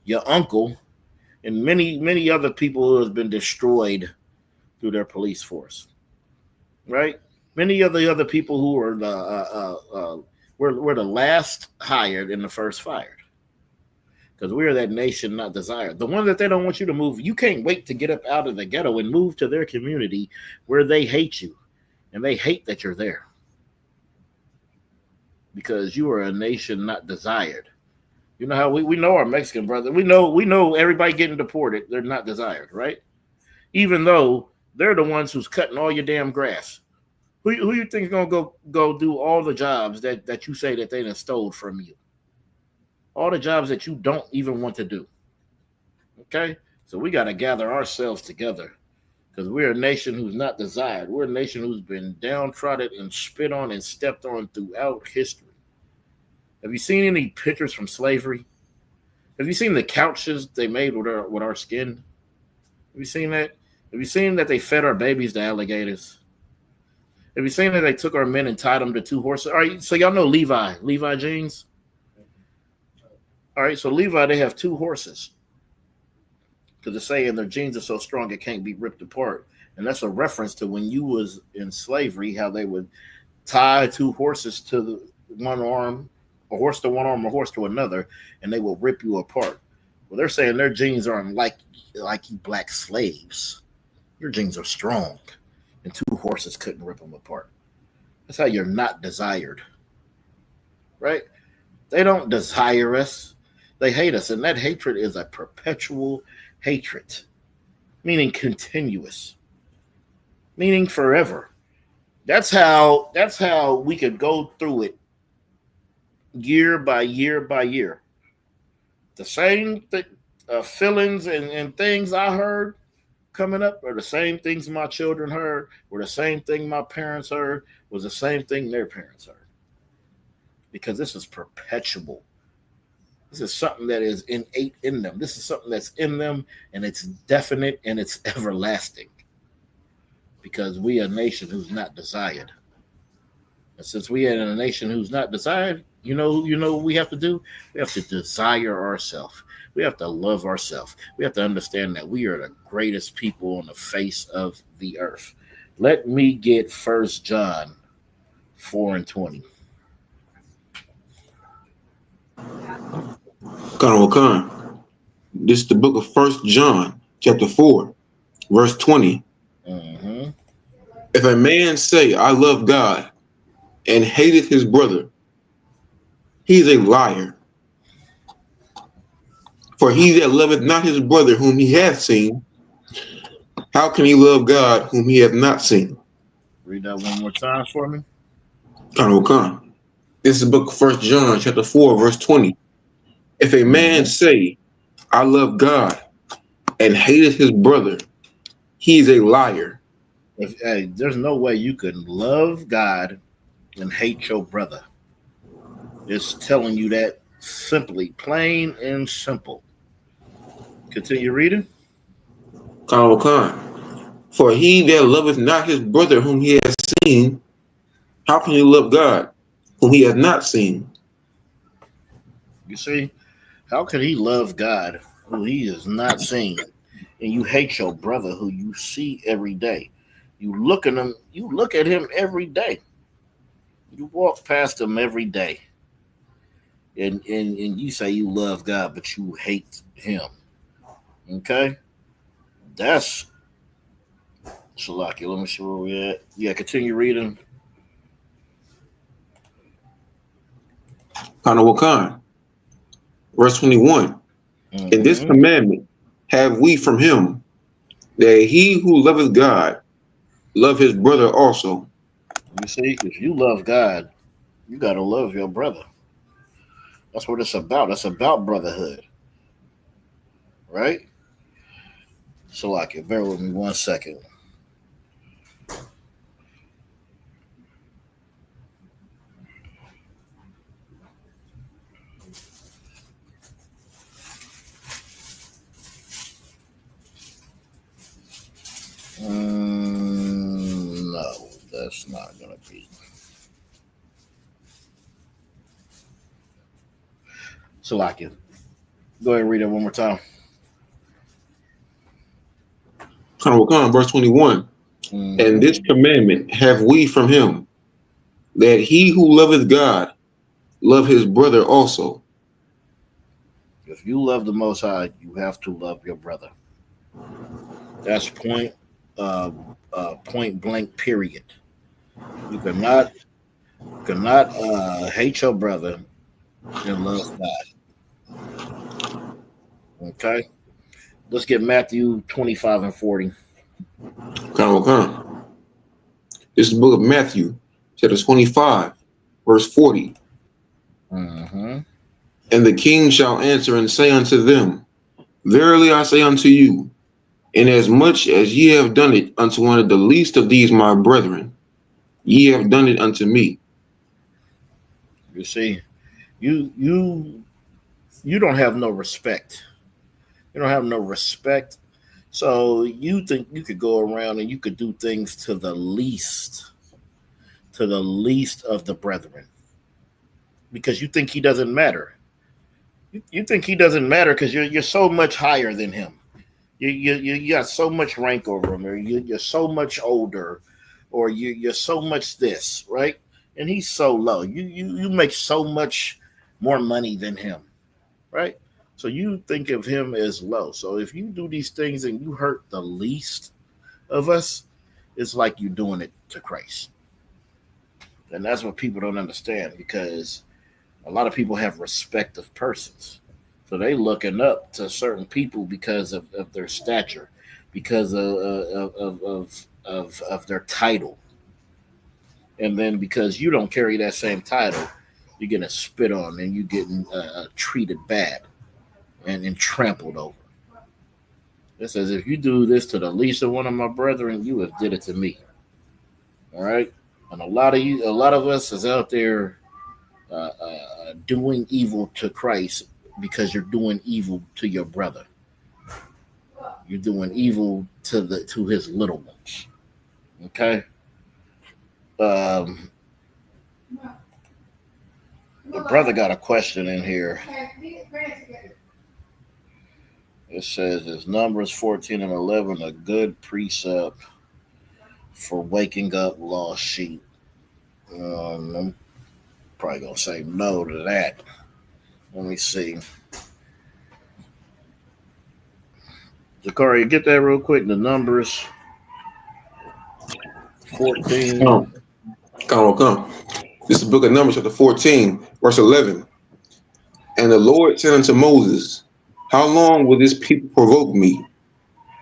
your uncle, and many, many other people who have been destroyed through their police force. Right? Many of the other people who were were the last hired and the first fired. Because we are that nation not desired. The one that they don't want you to move. You can't wait to get up out of the ghetto and move to their community where they hate you. And they hate that you're there. Because you are a nation not desired. You know how we know our Mexican brother. We know everybody getting deported. They're not desired, right? Even though they're the ones who's cutting all your damn grass. Who you think is gonna go do all the jobs that you say that they done stole from you? All the jobs that you don't even want to do. Okay? So we got to gather ourselves together, because we're a nation who's not desired. We're a nation who's been downtrodden and spit on and stepped on throughout history. Have you seen any pictures from slavery? Have you seen the couches they made with our skin? Have you seen that? Have you seen that they fed our babies to alligators? Have you seen that they took our men and tied them to two horses? All right, so y'all know Levi jeans? All right, so Levi, they have two horses. Because they're saying their jeans are so strong it can't be ripped apart. And that's a reference to when you was in slavery, how they would tie two horses to one arm, a horse to one arm, a horse to another, and they will rip you apart. Well, they're saying their jeans aren't like you black slaves. Your jeans are strong, and two horses couldn't rip them apart. That's how you're not desired, right? They don't desire us. They hate us, and that hatred is a perpetual hatred, meaning continuous, meaning forever. That's how we could go through it year by year by year. The same feelings and things I heard coming up are the same things my children heard, were the same thing my parents heard, was the same thing their parents heard. Because this is perpetual. This is something that is innate in them. This is something that's in them, and it's definite and it's everlasting. Because we are a nation who's not desired. And since we are in a nation who's not desired, what we have to do? We have to desire ourselves. We have to love ourselves. We have to understand that we are the greatest people on the face of the earth. Let me get 1 John 4:20. Khan. This is the book of 1 John, chapter 4, verse 20. Mm-hmm. If a man say, I love God, and hateth his brother, he is a liar. For he that loveth not his brother whom he hath seen, how can he love God whom he hath not seen? Read that one more time for me. Khan. This is the book of 1 John, chapter 4, verse 20. If a man say, I love God, and hateth his brother, he is a liar. There's no way you can love God and hate your brother. It's telling you that simply, plain and simple. Continue reading. Khan. For he that loveth not his brother whom he hath seen, how can he love God whom he hath not seen? You see, how can he love God who he has not seen, and you hate your brother who you see every day? You look at him every day. You walk past him every day. And you say you love God, but you hate him. Okay? That's Shalaki. Let me see where we at. Yeah, continue reading. Khan. Verse 21. Mm-hmm. And this commandment have we from him, that he who loveth God love his brother also. You see, if you love God, you got to love your brother. That's what it's about. It's about brotherhood. Right? Shalaki, bear with me 1 second. No, that's not going to be. Salakia. Go ahead and read it one more time. Verse 21. Mm-hmm. And this commandment have we from him, that he who loveth God love his brother also. If you love the Most High, you have to love your brother. That's point blank, period. You cannot hate your brother and love God. Okay? Let's get Matthew 25 and 40. This is the book of Matthew, chapter 25, verse 40. Mm-hmm. And the king shall answer and say unto them, Verily I say unto you, inasmuch as ye have done it unto one of the least of these my brethren, ye have done it unto me. You see, you don't have no respect. You don't have no respect. So you think you could go around and you could do things to the least of the brethren, because you think he doesn't matter. You think he doesn't matter because you're so much higher than him. You got so much rank over him, or you're so much older, or you're so much this, right? And he's so low. You make so much more money than him, right? So you think of him as low. So if you do these things and you hurt the least of us, it's like you're doing it to Christ. And that's what people don't understand, because a lot of people have respect of persons. So they looking up to certain people because of their stature, because of their title. and then because you don't carry that same title, you're getting spit on and you're getting treated bad and trampled over. It says, if you do this to the least of one of my brethren, you have did it to me. All right, and a lot of us is out there doing evil to Christ because you're doing evil to your brother. You're doing evil to his little ones. Okay. The brother got a question in here. It says, is Numbers 14 and 11 a good precept for waking up lost sheep? I'm probably going to say no to that. Let me see. Zakari, get that real quick. The Numbers 14. Come. This is the book of Numbers, chapter 14, verse 11. And the Lord said unto Moses, how long will this people provoke me?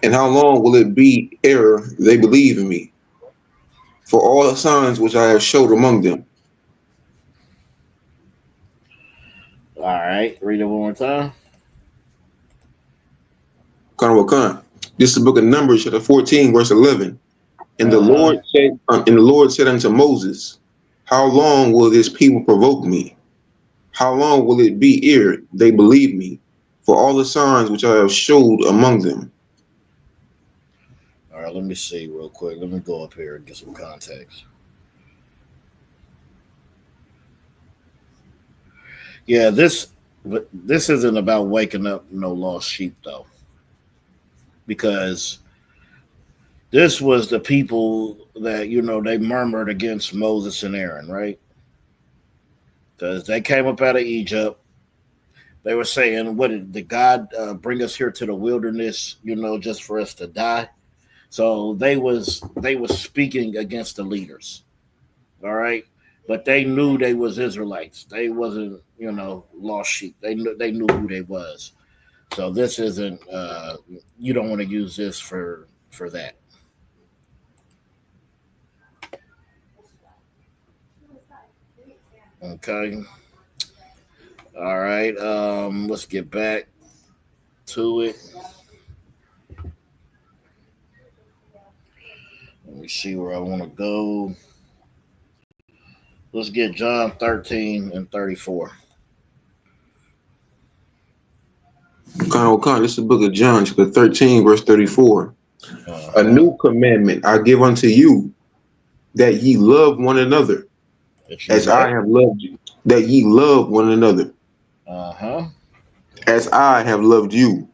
And how long will it be ere they believe in me? For all the signs which I have showed among them. All right. Read it one more time. This is the book of Numbers, chapter 14, verse 11. And the Lord said unto Moses, how long will this people provoke me? How long will it be ere they believe me? For all the signs which I have showed among them. All right, let me see real quick. Let me go up here and get some context. Yeah, this isn't about waking up no lost sheep though, because this was the people that they murmured against Moses and Aaron, right? Because they came up out of Egypt. They were saying, "What did God bring us here to the wilderness? Just for us to die?" So they was speaking against the leaders, all right. But they knew they was Israelites. They wasn't, lost sheep. They knew who they was. So this isn't. You don't want to use this for that. Okay. All right. Let's get back to it. Let me see where I want to go. Let's get John 13 and 34. This is the book of John, chapter 13, verse 34. A new commandment I give unto you, that ye love one another, as I have loved you. That ye love one another, as I have loved you.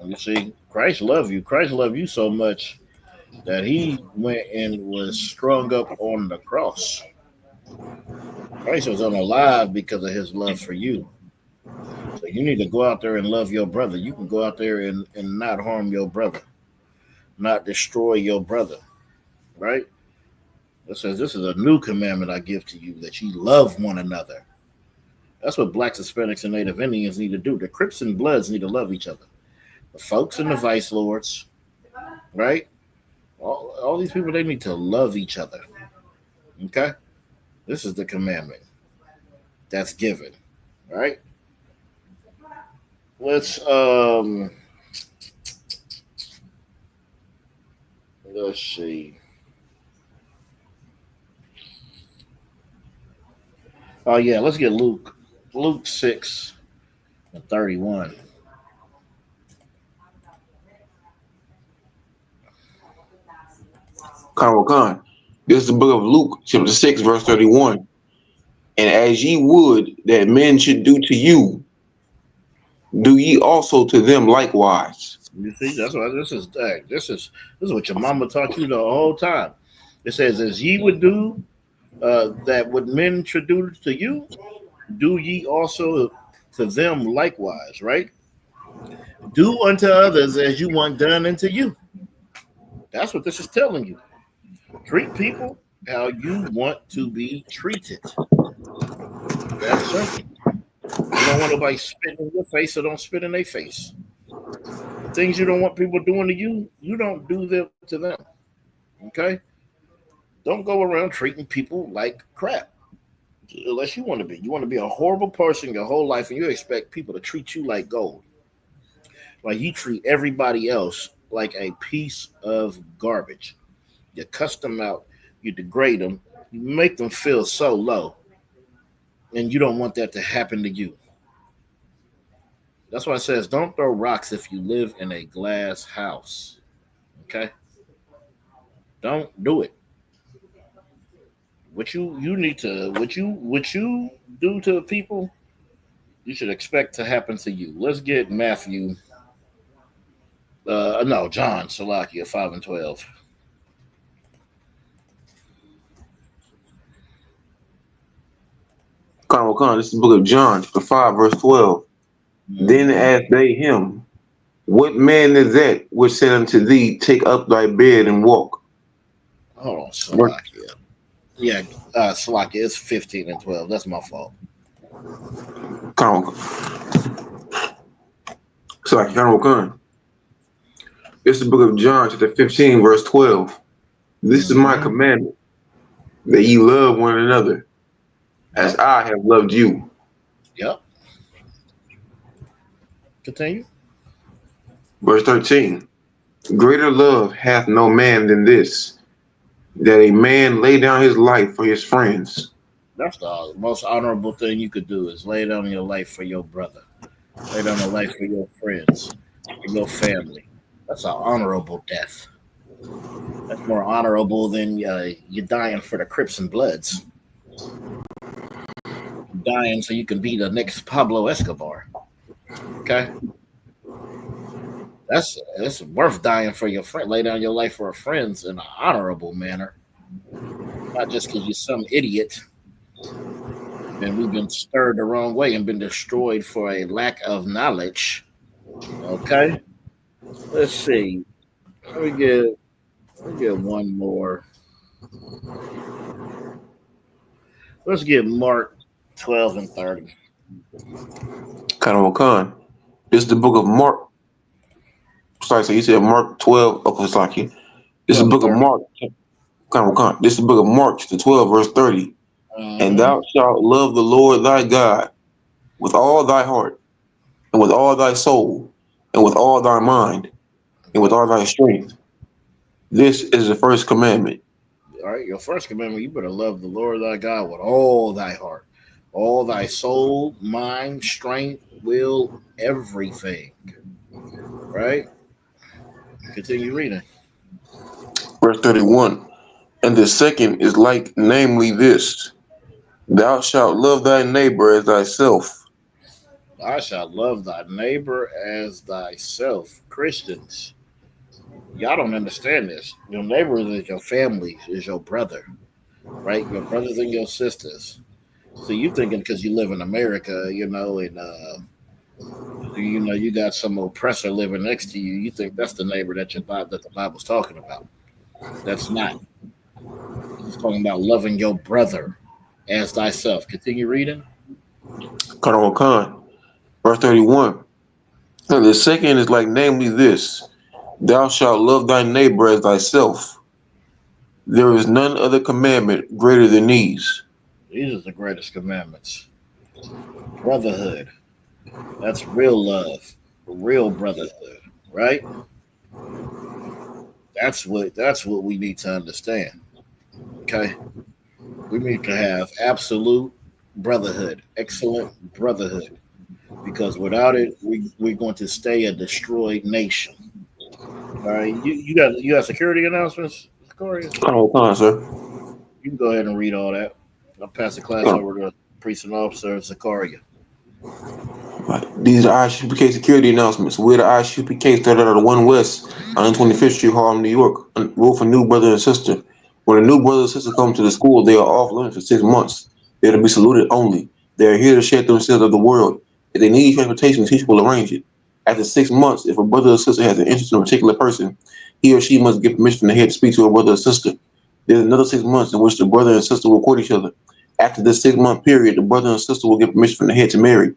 You see, Christ loved you. Christ loved you so much that he went and was strung up on the cross. Christ was unalive because of his love for you. So you need to go out there and love your brother. You can go out there and not harm your brother, not destroy your brother, right? It says, this is a new commandment I give to you, that ye love one another. That's what blacks, Hispanics, and Native Indians need to do. The Crips and Bloods need to love each other. The folks and the vice lords, right? All these people, they need to love each other. Okay? This is the commandment that's given, right? Let's see. Oh yeah, let's get Luke 6 and 31. This is the book of Luke, chapter 6, verse 31. And as ye would that men should do to you, do ye also to them likewise. You see, that's why this is what your mama taught you the whole time. It says, as ye would do that what men should do to you, do ye also to them likewise, right? Do unto others as you want done unto you. That's what this is telling you. Treat people how you want to be treated. That's simple. You don't want nobody spitting in your face, so don't spit in their face. The things you don't want people doing to you, you don't do them to them. Okay? Don't go around treating people like crap. Unless you want to be. You want to be a horrible person your whole life and you expect people to treat you like gold. Like you treat everybody else like a piece of garbage. You cuss them out, you degrade them, you make them feel so low, and you don't want that to happen to you. That's why it says don't throw rocks if you live in a glass house. Okay? Don't do it. What you do to people, you should expect to happen to you. Let's get Matthew. No, John Salakia 5 and 12. Khan, this is the book of John, chapter 5, verse 12. Then Mhm. asked they him, what man is that which said unto thee, take up thy bed and walk? Hold on, Verse Salakia. Yeah, Salakia, it's 15 and 12. That's my fault. Khan. So like Khan. This is the book of John, chapter 15, verse 12. This is my Hmm. commandment, that ye love one another, as Yep. I have loved you. Yep. Continue. Verse 13. Greater love hath no man than this, that a man lay down his life for his friends. That's the most honorable thing you could do is lay down your life for your brother. Lay down your life for your friends, for your family. That's an honorable death. That's more honorable than you dying for the Crips and Bloods. Dying so you can be the next Pablo Escobar. Okay? That's worth dying for your friend. Lay down your life for friends in an honorable manner. Not just because you're some idiot and we've been stirred the wrong way and been destroyed for a lack of knowledge. Okay? Let's see. Let me get one more. Let's get Mark 12 and 30. Khan. This is the book of Mark. Sorry, so you said Mark 12. Okay, it's like you. This is the 12 and book of 30. Mark. Khan. This is the book of Mark, chapter 12, verse 30. And Uh-huh. thou shalt love the Lord thy God with all thy heart, and with all thy soul, and with all thy mind, and with Yep. all thy strength. This is the first commandment. All right, your first commandment, you better love the Lord thy God with all thy heart, all thy soul, mind, strength, will, everything. Right? Continue reading. Verse 31. And the second is like, namely this, thou shalt love thy neighbor as thyself. Thou shalt love thy neighbor as thyself. Christians, y'all don't understand this. Your neighbors is your family, is your brother, right? Your brothers and your sisters. So you thinking because you live in America, and you got some oppressor living next to you, you think that's the neighbor that the Bible's talking about. That's not. It's talking about loving your brother as thyself. Continue reading. Khan. Verse 31. And the second is like, namely this, thou shalt love thy neighbor as thyself. There is none other commandment greater than these. These are the greatest commandments. Brotherhood. That's real love. Real brotherhood. Right? That's what we need to understand. Okay? We need to have absolute brotherhood, excellent brotherhood. Because without it, we're going to stay a destroyed nation. All right, you got security announcements, Corey. Khan, sir. You can go ahead and read all that. I'll pass the class Khan. over to Precinct Officer Zakaria. Right. These are ISUPK security announcements. We're the ISUPK started out of 1 West, 125th Street, Harlem, New York. Rule for new brother and sister. When a new brother and sister come to the school, they are off limits for 6 months. They're to be saluted only. They are here to share themselves of the world. If they need transportation, the teacher will arrange it. After 6 months, if a brother or sister has an interest in a particular person, he or she must get permission from the head to speak to a brother or sister. There's another 6 months in which the brother and sister will court each other. After this 6-month period, the brother and sister will get permission from the head to marry.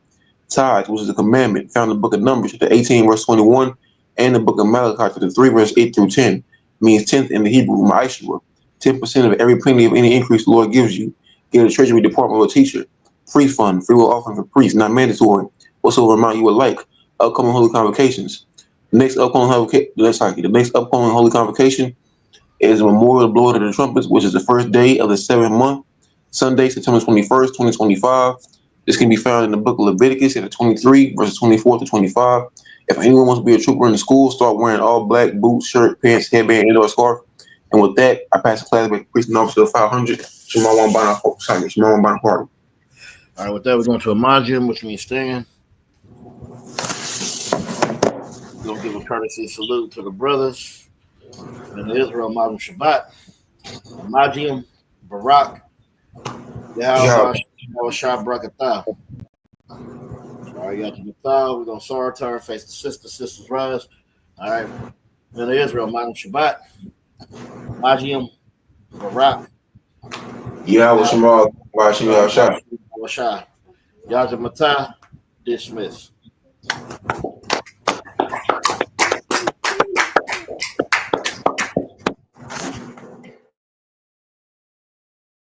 Tithes, which is a commandment found in the book of Numbers, chapter 18, verse 21, and the book of Malachi, chapter 3, verse 8 through 10, means tenth in the Hebrew, ma'ashura. 10% of every penny of any increase the Lord gives you. Get a treasury department or a teacher. Free fund, free will offering for priests, not mandatory. Whatsoever amount you would like. Upcoming holy convocations. The next upcoming holy convocation is the Memorial Blow of the Trumpets, which is the first day of the 7th month, Sunday, September 21st, 2025. This can be found in the book of Leviticus, chapter 23, verses 24 to 25. If anyone wants to be a trooper in the school, start wearing all black boots, shirt, pants, headband, and/or scarf. And with that, I pass the class back to Priest and Officer 500. Shema Wan Bana Party. All right, with that, we're going to a Majim, which means stand. We're going to give a courtesy salute to the brothers in the Israel Majim Shabbat, Majim, Barak, Yahweh Shah Brakatah. All right, you got the Mathal. We're going to Saratar, face the sisters rise. All right, in the Israel Majim Shabbat, Majim, Barak, Yahweh Shema Shah. Yahweh Shah, Yahweh Matah, dismiss.